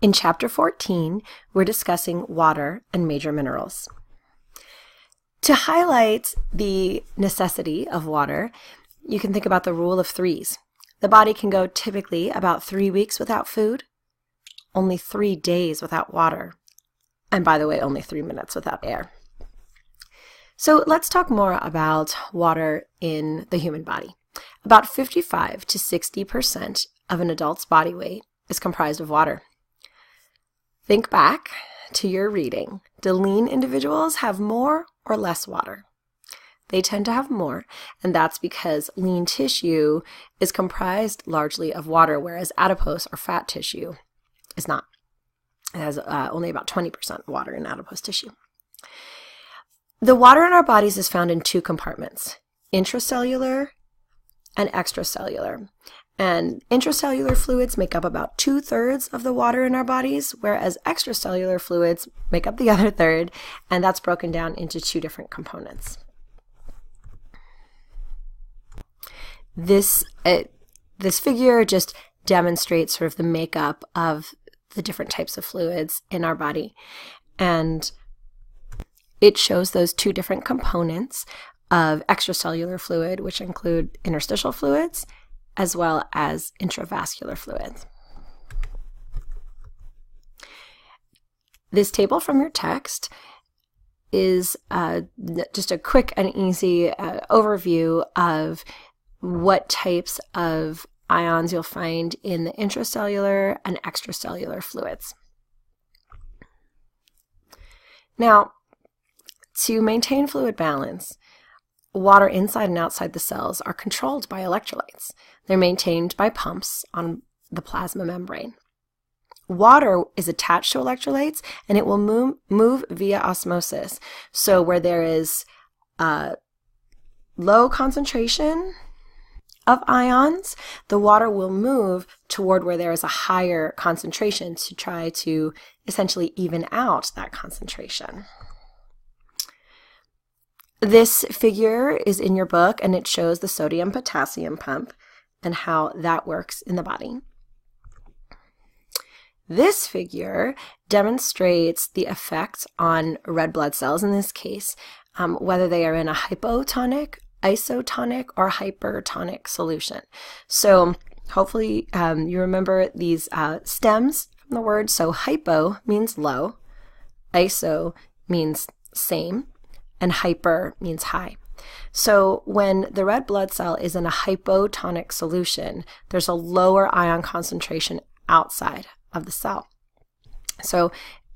In Chapter 14, we're discussing water and major minerals. To highlight the necessity of water, you can think about the rule of threes. The body can go typically about 3 weeks without food, only 3 days without water, and by the way, only 3 minutes without air. So let's talk more about water in the human body. About 55 to 60% of an adult's body weight is comprised of water. Think back to your reading. Do lean individuals have more or less water? They tend to have more, and that's because lean tissue is comprised largely of water, whereas adipose or fat tissue is not. It has only about 20% water in adipose tissue. The water in our bodies is found in 2 compartments, intracellular and extracellular. And intracellular fluids make up about 2/3 of the water in our bodies, whereas extracellular fluids make up the other third, and that's broken down into 2 different components. This figure just demonstrates sort of the makeup of the different types of fluids in our body, and it shows those 2 different components of extracellular fluid, which include interstitial fluids as well as intravascular fluids. This table from your text is just a quick and easy overview of what types of ions you'll find in the intracellular and extracellular fluids. Now, to maintain fluid balance, water inside and outside the cells are controlled by electrolytes. They're maintained by pumps on the plasma membrane. Water is attached to electrolytes, and it will move via osmosis. So where there is low concentration of ions, the water will move toward where there is a higher concentration to try to essentially even out that concentration. This figure is in your book, and it shows the sodium-potassium pump and how that works in the body. This figure demonstrates the effect on red blood cells, in this case, whether they are in a hypotonic, isotonic, or hypertonic solution. So hopefully you remember these stems from the word. So hypo means low, iso means same, and hyper means high. So when the red blood cell is in a hypotonic solution, there's a lower ion concentration outside of the cell. So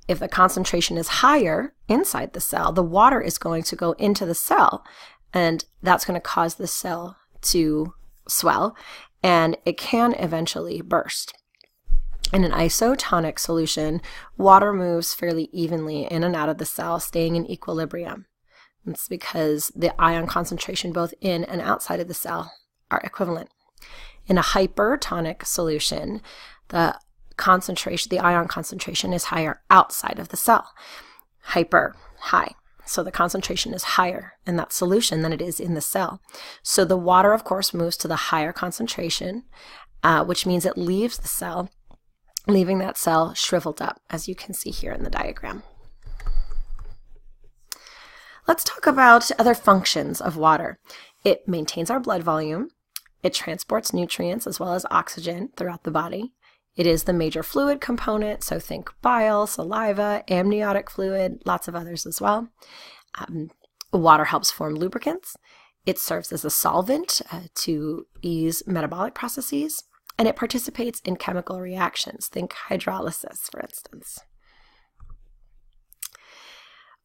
if the concentration is higher inside the cell, the water is going to go into the cell, and that's going to cause the cell to swell, and it can eventually burst. In an isotonic solution, water moves fairly evenly in and out of the cell, staying in equilibrium. It's because the ion concentration both in and outside of the cell are equivalent. In a hypertonic solution, the ion concentration is higher outside of the cell. Hyper, high. So the concentration is higher in that solution than it is in the cell. So the water, of course, moves to the higher concentration, which means it leaves the cell, leaving that cell shriveled up, as you can see here in the diagram. Let's talk about other functions of water. It maintains our blood volume. It transports nutrients as well as oxygen throughout the body. It is the major fluid component, so think bile, saliva, amniotic fluid, lots of others as well. Water helps form lubricants. It serves as a solvent to ease metabolic processes, and it participates in chemical reactions. Think hydrolysis, for instance.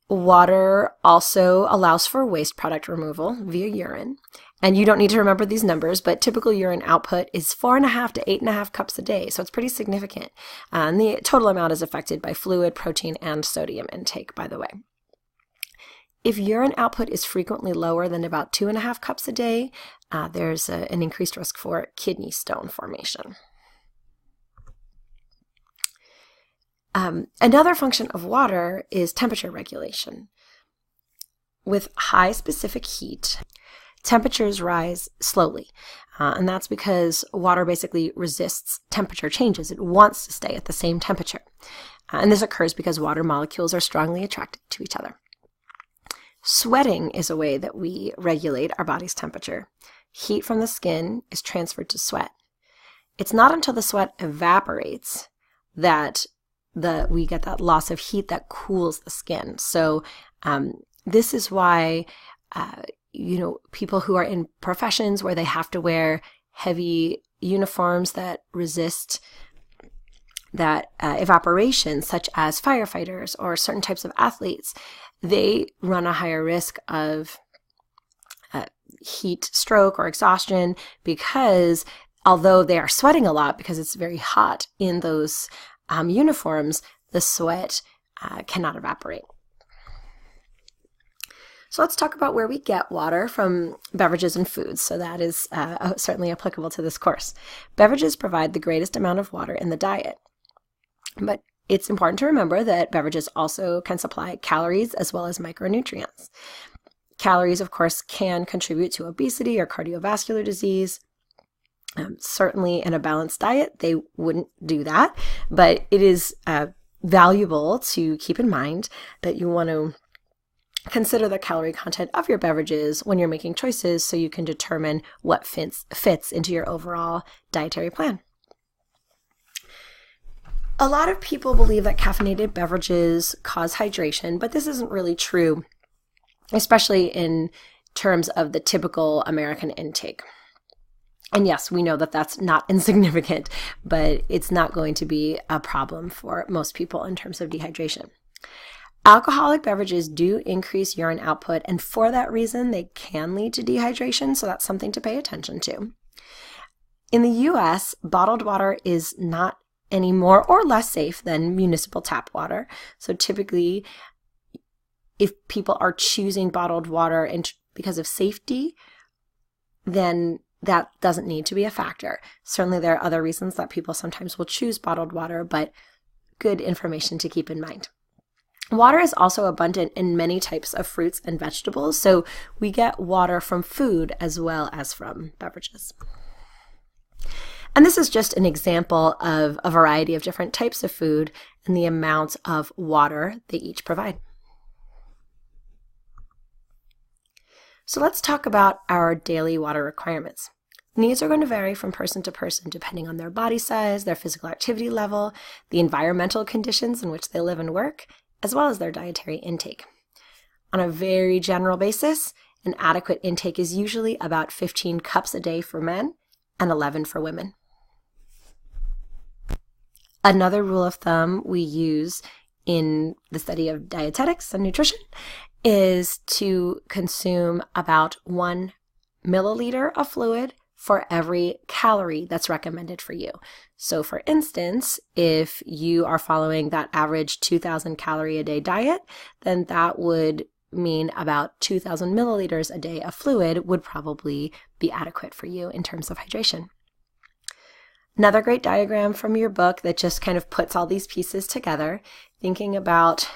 Water also allows for waste product removal via urine. And you don't need to remember these numbers, but typical urine output is 4.5 to 8.5 cups a day, so it's pretty significant. And the total amount is affected by fluid, protein, and sodium intake, by the way. If urine output is frequently lower than about 2.5 cups a day, there's an increased risk for kidney stone formation. Another function of water is temperature regulation. With high specific heat, temperatures rise slowly, and that's because water basically resists temperature changes. It wants to stay at the same temperature. And this occurs because water molecules are strongly attracted to each other. Sweating is a way that we regulate our body's temperature. Heat from the skin is transferred to sweat. It's not until the sweat evaporates that we get that loss of heat that cools the skin. So this is why people who are in professions where they have to wear heavy uniforms that resist that evaporation, such as firefighters or certain types of athletes, they run a higher risk of heat stroke or exhaustion, because although they are sweating a lot because it's very hot in those uniforms, the sweat cannot evaporate. So let's talk about where we get water from beverages and foods. So that is certainly applicable to this course. Beverages provide the greatest amount of water in the diet. But it's important to remember that beverages also can supply calories as well as micronutrients. Calories, of course, can contribute to obesity or cardiovascular disease. Certainly in a balanced diet, they wouldn't do that, but it is valuable to keep in mind that you want to consider the calorie content of your beverages when you're making choices so you can determine what fits into your overall dietary plan. A lot of people believe that caffeinated beverages cause hydration, but this isn't really true, especially in terms of the typical American intake. And yes, we know that that's not insignificant, but it's not going to be a problem for most people in terms of dehydration. Alcoholic beverages do increase urine output, and for that reason, they can lead to dehydration, so that's something to pay attention to. In the U.S., bottled water is not any more or less safe than municipal tap water. So typically, if people are choosing bottled water because of safety, then that doesn't need to be a factor. Certainly there are other reasons that people sometimes will choose bottled water, but good information to keep in mind. Water is also abundant in many types of fruits and vegetables, so we get water from food as well as from beverages. And this is just an example of a variety of different types of food and the amount of water they each provide. So let's talk about our daily water requirements. Needs are going to vary from person to person depending on their body size, their physical activity level, the environmental conditions in which they live and work, as well as their dietary intake. On a very general basis, an adequate intake is usually about 15 cups a day for men and 11 for women. Another rule of thumb we use in the study of dietetics and nutrition is to consume about 1 milliliter of fluid for every calorie that's recommended for you. So for instance, if you are following that average 2,000 calorie a day diet, then that would mean about 2,000 milliliters a day of fluid would probably be adequate for you in terms of hydration. Another great diagram from your book that just kind of puts all these pieces together, thinking about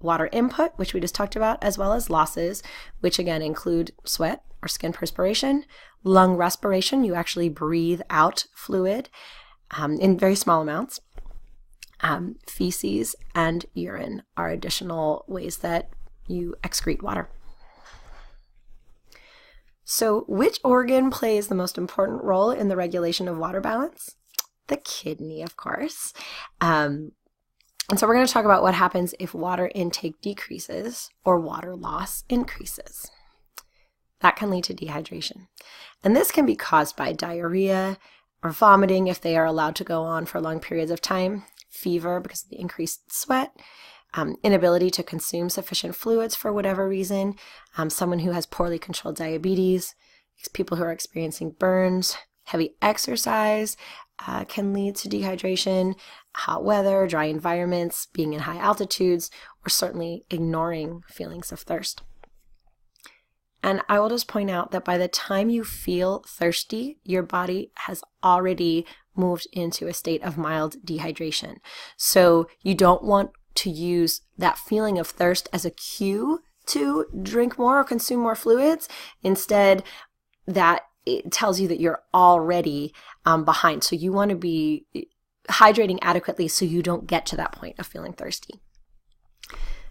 water input, which we just talked about, as well as losses, which again include sweat or skin perspiration, lung respiration, you actually breathe out fluid in very small amounts. Feces and urine are additional ways that you excrete water. So which organ plays the most important role in the regulation of water balance? The kidney, of course. And so we're going to talk about what happens if water intake decreases or water loss increases. That can lead to dehydration. And this can be caused by diarrhea or vomiting if they are allowed to go on for long periods of time, fever because of the increased sweat, inability to consume sufficient fluids for whatever reason, someone who has poorly controlled diabetes, people who are experiencing burns, heavy exercise can lead to dehydration, hot weather, dry environments, being in high altitudes, or certainly ignoring feelings of thirst. And I will just point out that by the time you feel thirsty, your body has already moved into a state of mild dehydration. So you don't want to use that feeling of thirst as a cue to drink more or consume more fluids. Instead, that it tells you that you're already behind. So you want to be hydrating adequately so you don't get to that point of feeling thirsty.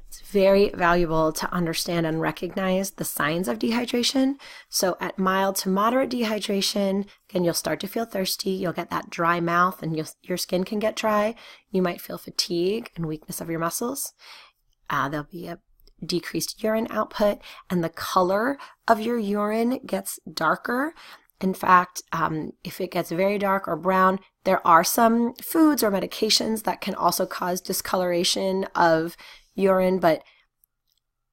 It's very valuable to understand and recognize the signs of dehydration. So at mild to moderate dehydration, again, you'll start to feel thirsty. You'll get that dry mouth and your skin can get dry. You might feel fatigue and weakness of your muscles. There'll be a decreased urine output, and the color of your urine gets darker. In fact, if it gets very dark or brown, there are some foods or medications that can also cause discoloration of urine, but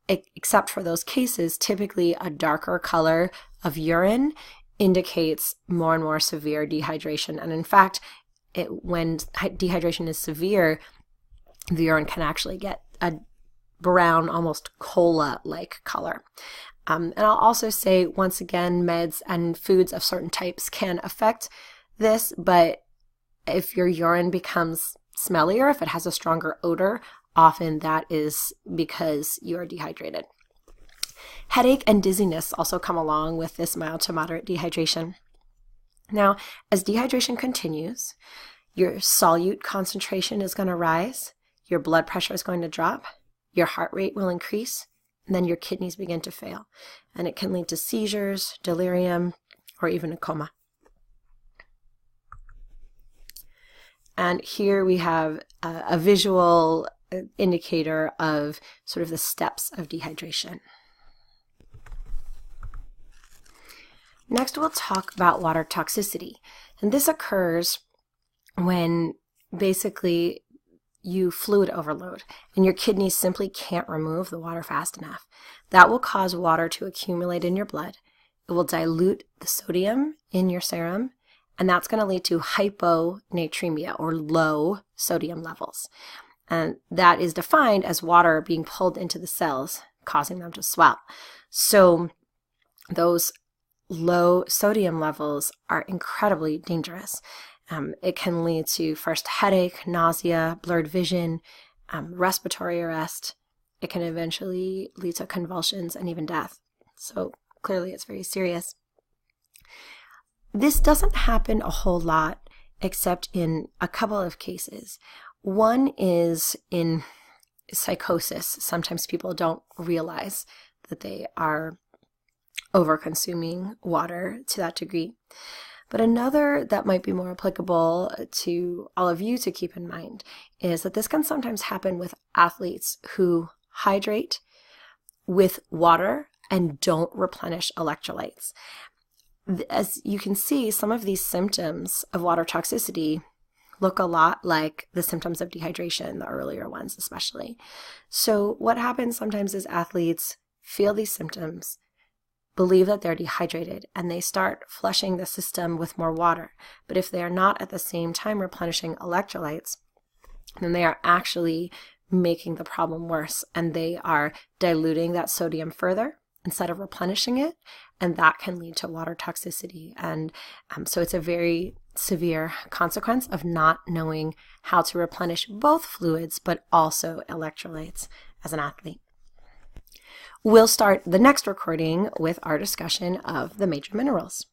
except for those cases, typically a darker color of urine indicates more and more severe dehydration. And in fact, when dehydration is severe, the urine can actually get a brown, almost cola-like color. And I'll also say, once again, meds and foods of certain types can affect this, but if your urine becomes smelly or if it has a stronger odor, often that is because you are dehydrated. Headache and dizziness also come along with this mild to moderate dehydration. Now, as dehydration continues, your solute concentration is going to rise, your blood pressure is going to drop, your heart rate will increase, and then your kidneys begin to fail. And it can lead to seizures, delirium, or even a coma. And here we have a visual indicator of sort of the steps of dehydration. Next, we'll talk about water toxicity. And this occurs when basically you fluid overload and your kidneys simply can't remove the water fast enough. That will cause water to accumulate in your blood. It will dilute the sodium in your serum, and that's going to lead to hyponatremia, or low sodium levels. And that is defined as water being pulled into the cells, causing them to swell. So those low sodium levels are incredibly dangerous. It can lead to first headache, nausea, blurred vision, respiratory arrest. It can eventually lead to convulsions and even death. So clearly it's very serious. This doesn't happen a whole lot except in a couple of cases. One is in psychosis. Sometimes people don't realize that they are over-consuming water to that degree. But another that might be more applicable to all of you to keep in mind is that this can sometimes happen with athletes who hydrate with water and don't replenish electrolytes. As you can see, some of these symptoms of water toxicity look a lot like the symptoms of dehydration, the earlier ones especially. So what happens sometimes is athletes feel these symptoms, believe that they're dehydrated, and they start flushing the system with more water. But if they are not at the same time replenishing electrolytes, then they are actually making the problem worse, and they are diluting that sodium further instead of replenishing it, and that can lead to water toxicity. And so it's a very severe consequence of not knowing how to replenish both fluids but also electrolytes as an athlete. We'll start the next recording with our discussion of the major minerals.